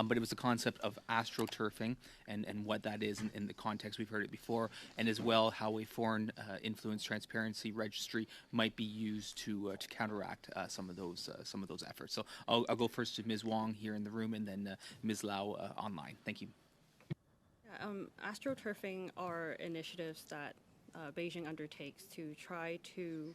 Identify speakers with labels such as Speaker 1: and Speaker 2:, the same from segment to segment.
Speaker 1: but it was the concept of astroturfing and what that is in the context. We've heard it before, and as well how a foreign influence transparency registry might be used to counteract some of those efforts. So I'll go first to Ms. Wong here in the room, and then Ms. Lau online. Thank you.
Speaker 2: Astroturfing are initiatives that Beijing undertakes to try to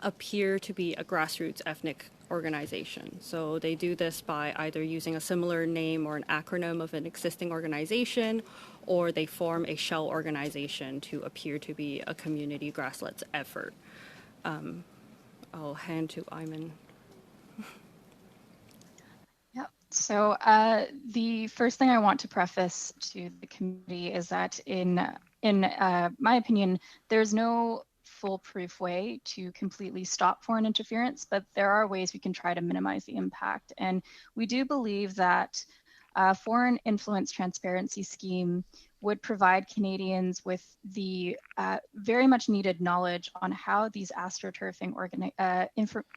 Speaker 2: appear to be a grassroots ethnic organization. So they do this by either using a similar name or an acronym of an existing organization, or they form a shell organization to appear to be a community grassroots effort. I'll hand to Ayman.
Speaker 3: So the first thing I want to preface to the committee is that in my opinion, there's no foolproof way to completely stop foreign interference, but there are ways we can try to minimize the impact. And we do believe that a foreign influence transparency scheme would provide Canadians with the very much needed knowledge on how these astroturfing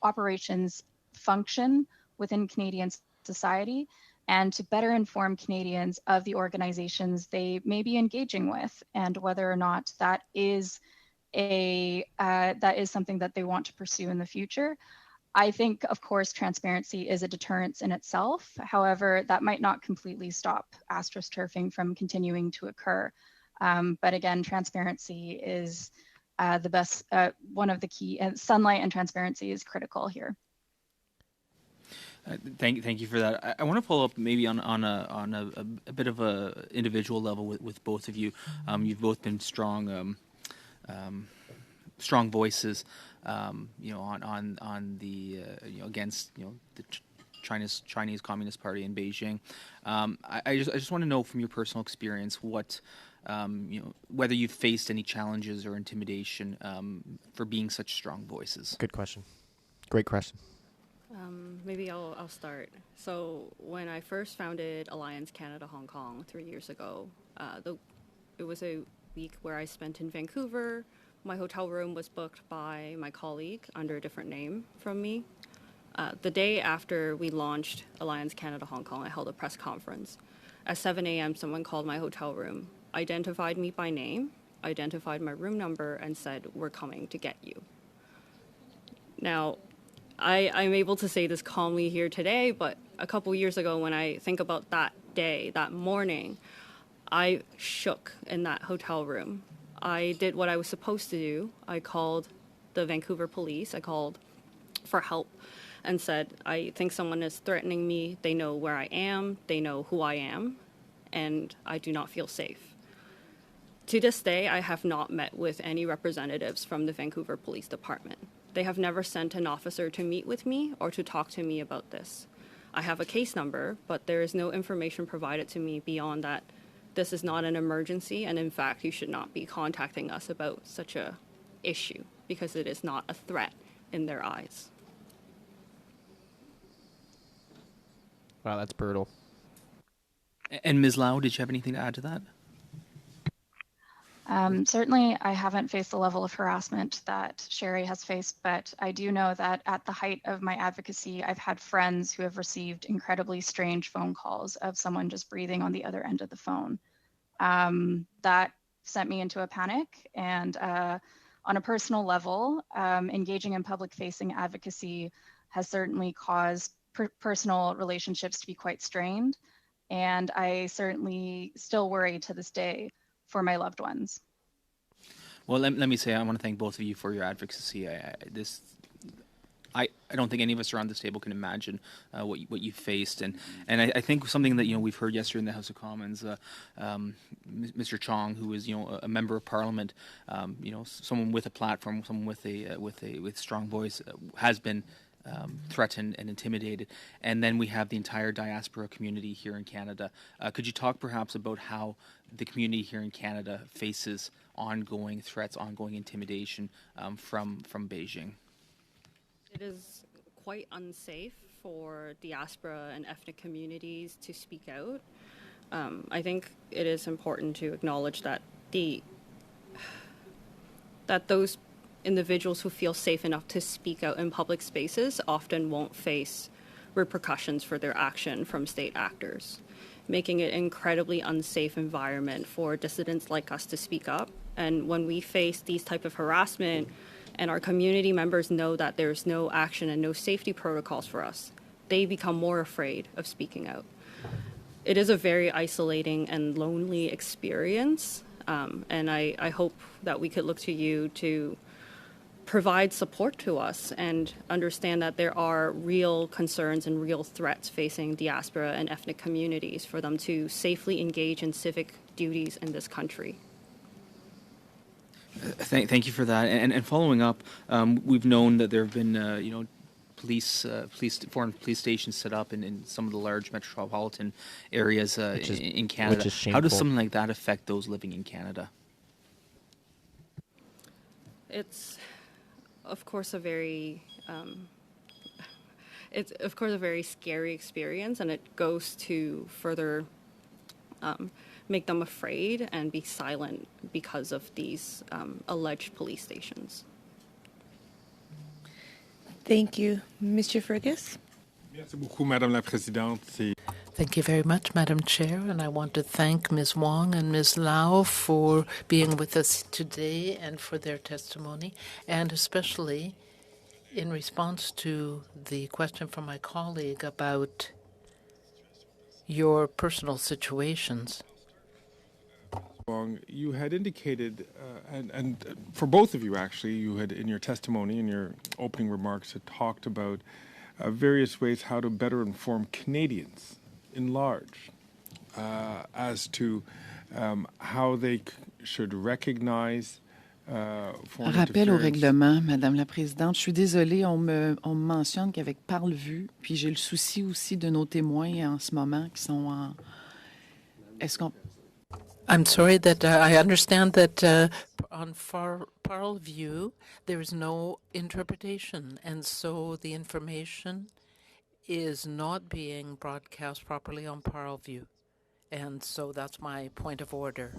Speaker 3: operations function within Canadian society, and to better inform Canadians of the organizations they may be engaging with, and whether or not that is something that they want to pursue in the future. I think, of course, transparency is a deterrence in itself. However, that might not completely stop astroturfing from continuing to occur. But again, transparency is the best, one of the key, and sunlight and transparency is critical here.
Speaker 1: Thank you for that. I want to follow up maybe on a bit of a individual level with both of you. You've both been strong voices, on the against the Chinese Communist Party in Beijing. I just want to know from your personal experience what whether you've faced any challenges or intimidation for being such strong voices.
Speaker 4: Good question. Great question.
Speaker 2: Maybe I'll start. So when I first founded Alliance Canada Hong Kong 3 years ago, it was a week where I spent in Vancouver. My hotel room was booked by my colleague under a different name from me. The day after we launched Alliance Canada Hong Kong, I held a press conference. At 7 a.m., someone called my hotel room, identified me by name, identified my room number, and said, "We're coming to get you." Now, I'm able to say this calmly here today, but a couple years ago when I think about that day, that morning, I shook in that hotel room. I did what I was supposed to do. I called the Vancouver police. I called for help and said, I think someone is threatening me. They know where I am. They know who I am, and I do not feel safe. To this day, I have not met with any representatives from the Vancouver Police Department. They have never sent an officer to meet with me or to talk to me about this. I have a case number, but there is no information provided to me beyond that this is not an emergency, and in fact, you should not be contacting us about such a issue because it is not a threat in their eyes.
Speaker 4: Wow, that's brutal.
Speaker 1: And Ms. Lau, did you have anything to add to that?
Speaker 3: Certainly, I haven't faced the level of harassment that Cherie has faced, but I do know that at the height of my advocacy, I've had friends who have received incredibly strange phone calls of someone just breathing on the other end of the phone. That sent me into a panic, and on a personal level, engaging in public-facing advocacy has certainly caused personal relationships to be quite strained, and I certainly still worry to this day for my loved ones.
Speaker 1: Well, let me say I want to thank both of you for your advocacy. I don't think any of us around this table can imagine what you faced, and I think something that we've heard yesterday in the House of Commons, Mr. Chong, who is a member of Parliament, someone with a platform, someone with strong voice, has been threatened and intimidated, and then we have the entire diaspora community here in Canada. Could you talk perhaps about how the community here in Canada faces ongoing threats, ongoing intimidation from Beijing?
Speaker 2: It is quite unsafe for diaspora and ethnic communities to speak out. I think it is important to acknowledge that those individuals who feel safe enough to speak out in public spaces often won't face repercussions for their action from state actors, making it an incredibly unsafe environment for dissidents like us to speak up. And when we face these type of harassment and our community members know that there's no action and no safety protocols for us, they become more afraid of speaking out. It is a very isolating and lonely experience, and I hope that we could look to you to provide support to us and understand that there are real concerns and real threats facing diaspora and ethnic communities for them to safely engage in civic duties in this country.
Speaker 1: Thank you for that. And following up, we've known that there have been, foreign police stations set up in some of the large metropolitan areas in Canada.
Speaker 4: Which is
Speaker 1: How does
Speaker 4: shameful.
Speaker 1: something like that affect those living in Canada?
Speaker 2: It's, of course, a very scary experience, and it goes to further make them afraid and be silent because of these alleged police stations.
Speaker 5: Thank you. Mr. Fergus?
Speaker 6: Merci beaucoup, Madame la Présidente.
Speaker 7: Thank you very much, Madam Chair, and I want to thank Ms. Wong and Ms. Lau for being with us today and for their testimony, and especially in response to the question from my colleague about your personal situations.
Speaker 6: Wong, you had indicated, and for both of you actually, you had in your testimony, in your opening remarks, had talked about various ways how to better inform Canadians in large as to how they should recognize foreign
Speaker 8: Rappel au
Speaker 6: interference.
Speaker 8: règlement, Madame la Présidente. Je suis désolée, on me mentionne qu'avec Parle-Vue, puis j'ai le souci aussi de nos témoins en ce moment qui sont en... Est-ce qu'on...
Speaker 7: I'm sorry that I understand that on Parleview there is no interpretation, and so the information is not being broadcast properly on Parleview. And so that's my point of order.